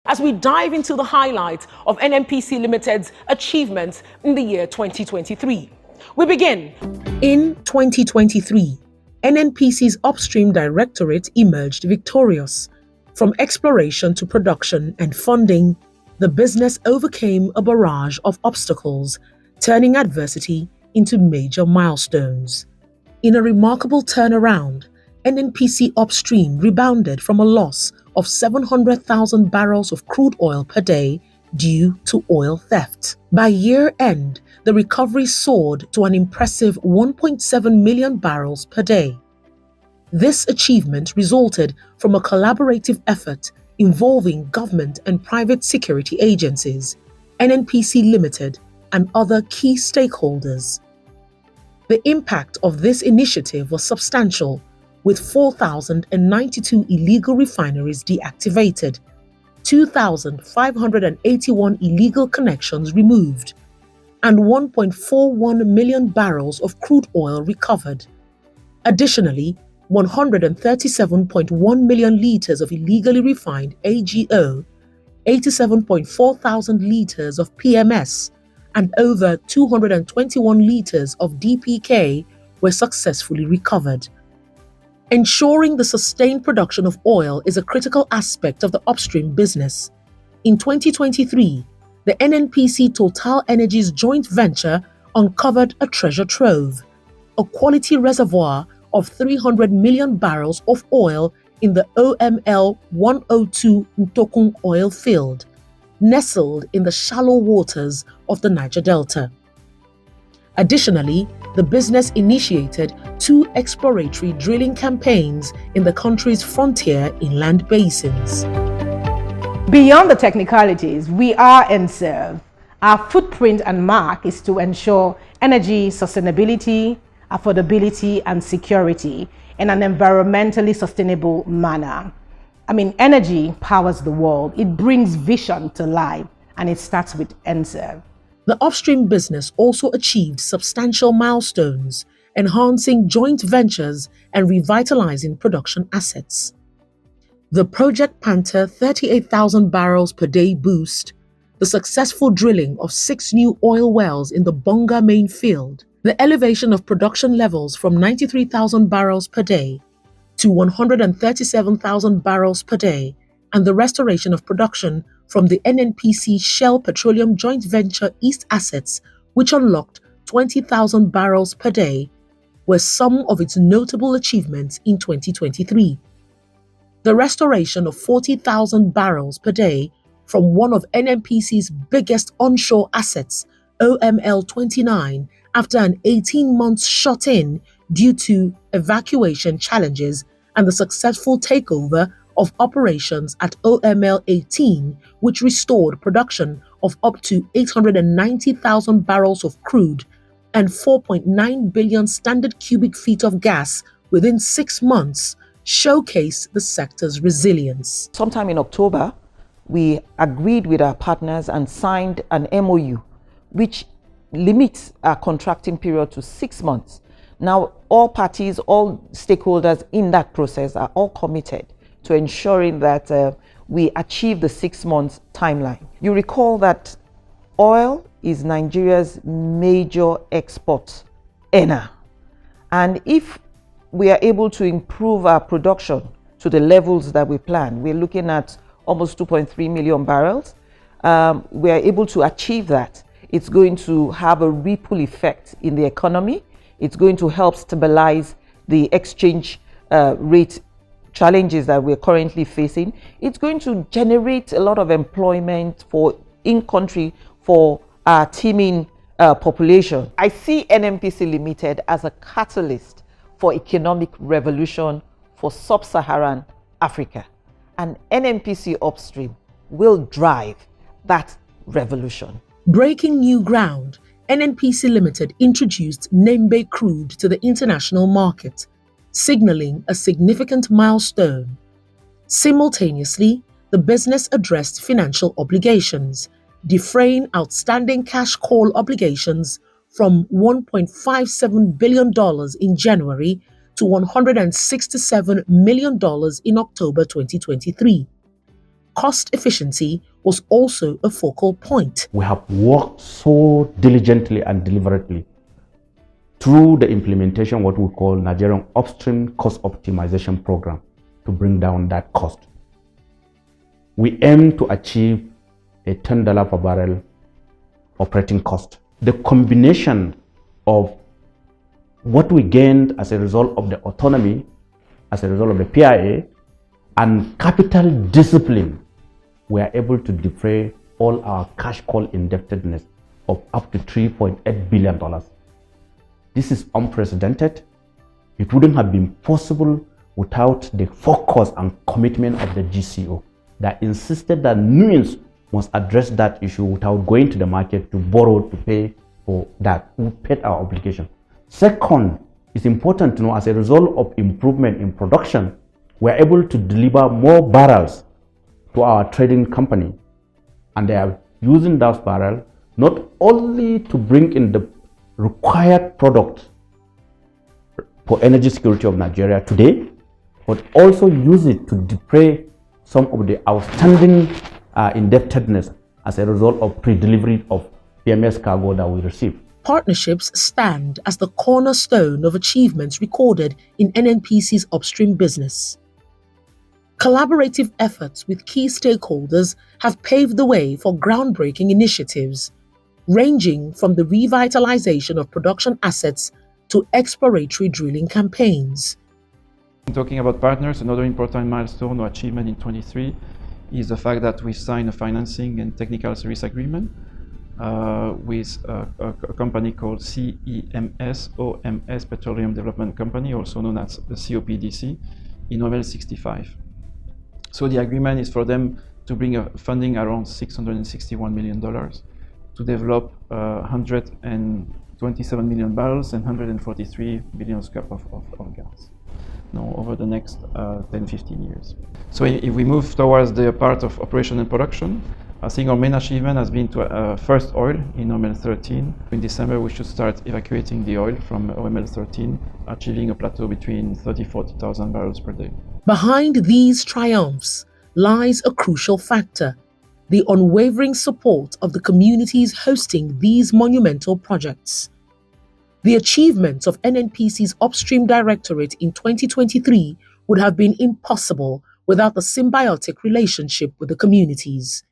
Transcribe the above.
as we dive into the highlights of NNPC Limited's achievements in the year 2023. We begin. In 2023, NNPC's Upstream Directorate emerged victorious. From exploration to production and funding, the business overcame a barrage of obstacles, turning adversity into major milestones. In a remarkable turnaround, NNPC Upstream rebounded from a loss of 700,000 barrels of crude oil per day due to oil theft. By year end, the recovery soared to an impressive 1.7 million barrels per day. This achievement resulted from a collaborative effort involving government and private security agencies, NNPC Limited, and other key stakeholders. The impact of this initiative was substantial, with 4,092 illegal refineries deactivated, 2,581 illegal connections removed, and 1.41 million barrels of crude oil recovered. Additionally, 137.1 million liters of illegally refined AGO, 87.4 thousand liters of PMS, and over 221 liters of DPK were successfully recovered. Ensuring the sustained production of oil is a critical aspect of the upstream business. In 2023, the NNPC Total Energies joint venture uncovered a treasure trove, a quality reservoir of 300 million barrels of oil in the OML 102 Ntokung oil field, nestled in the shallow waters of the Niger Delta. Additionally, the business initiated 2 exploratory drilling campaigns in the country's frontier inland basins. Beyond the technicalities, we are NSERV. Our footprint and mark is to ensure energy sustainability, affordability, and security in an environmentally sustainable manner. Energy powers the world. It brings vision to life, and it starts with NSERV. The upstream business also achieved substantial milestones, enhancing joint ventures and revitalizing production assets. The Project Panther 38,000 barrels per day boost, the successful drilling of 6 new oil wells in the Bonga main field, the elevation of production levels from 93,000 barrels per day to 137,000 barrels per day, and the restoration of production from the NNPC Shell Petroleum Joint Venture East assets, which unlocked 20,000 barrels per day, were some of its notable achievements in 2023. The restoration of 40,000 barrels per day from one of NNPC's biggest onshore assets, OML 29, after an 18-month shut-in due to evacuation challenges, and the successful takeover of operations at OML 18, which restored production of up to 890,000 barrels of crude and 4.9 billion standard cubic feet of gas within 6 months, showcase the sector's resilience. Sometime in October, we agreed with our partners and signed an MOU, which limits our contracting period to 6 months. Now, all parties, all stakeholders in that process are all committed to ensuring that we achieve the 6 months timeline. You recall that oil is Nigeria's major export earner. And if we are able to improve our production to the levels that we plan, we're looking at almost 2.3 million barrels. We are able to achieve that. It's going to have a ripple effect in the economy. It's going to help stabilize the exchange rate challenges that we're currently facing. It's going to generate a lot of employment in country for our teeming population. I see NNPC Limited as a catalyst for economic revolution for sub-Saharan Africa. And NNPC Upstream will drive that revolution. Breaking new ground, NNPC Limited introduced Nembe crude to the international market, signaling a significant milestone. Simultaneously, the business addressed financial obligations, defraying outstanding cash call obligations from $1.57 billion in January to $167 million in October 2023. cost efficiency was also a focal point. We have worked so diligently and deliberately through the implementation of what we call Nigerian Upstream Cost Optimization Program to bring down that cost. We aim to achieve a $10 per barrel operating cost. The combination of what we gained as a result of the autonomy, as a result of the PIA, and capital discipline, we are able to defray all our cash call indebtedness of up to $3.8 billion. This is unprecedented. It wouldn't have been possible without the focus and commitment of the GCO that insisted that Nuins must address that issue without going to the market to borrow to pay for that. We paid our obligation. Second, it's important to know as a result of improvement in production, we're able to deliver more barrels to our trading company. And they are using those barrels not only to bring in the required product for energy security of Nigeria today, but also use it to defray some of the outstanding indebtedness as a result of pre-delivery of PMS cargo that we receive. Partnerships stand as the cornerstone of achievements recorded in NNPC's upstream business. Collaborative efforts with key stakeholders have paved the way for groundbreaking initiatives, ranging from the revitalization of production assets to exploratory drilling campaigns. Talking about partners, another important milestone or achievement in 23 is the fact that we signed a financing and technical service agreement with a company called CEMS OMS Petroleum Development Company, also known as the COPDC, in OML 65. So the agreement is for them to bring funding around $661 million to develop 127 million barrels and 143 billion scf of gas over the next 10-15 years. So if we move towards the part of operation and production, I think our main achievement has been to first oil in OML 13. In December, we should start evacuating the oil from OML 13, achieving a plateau between 30,000-40,000 barrels per day. Behind these triumphs lies a crucial factor: the unwavering support of the communities hosting these monumental projects. The achievements of NNPC's Upstream Directorate in 2023 would have been impossible without the symbiotic relationship with the communities.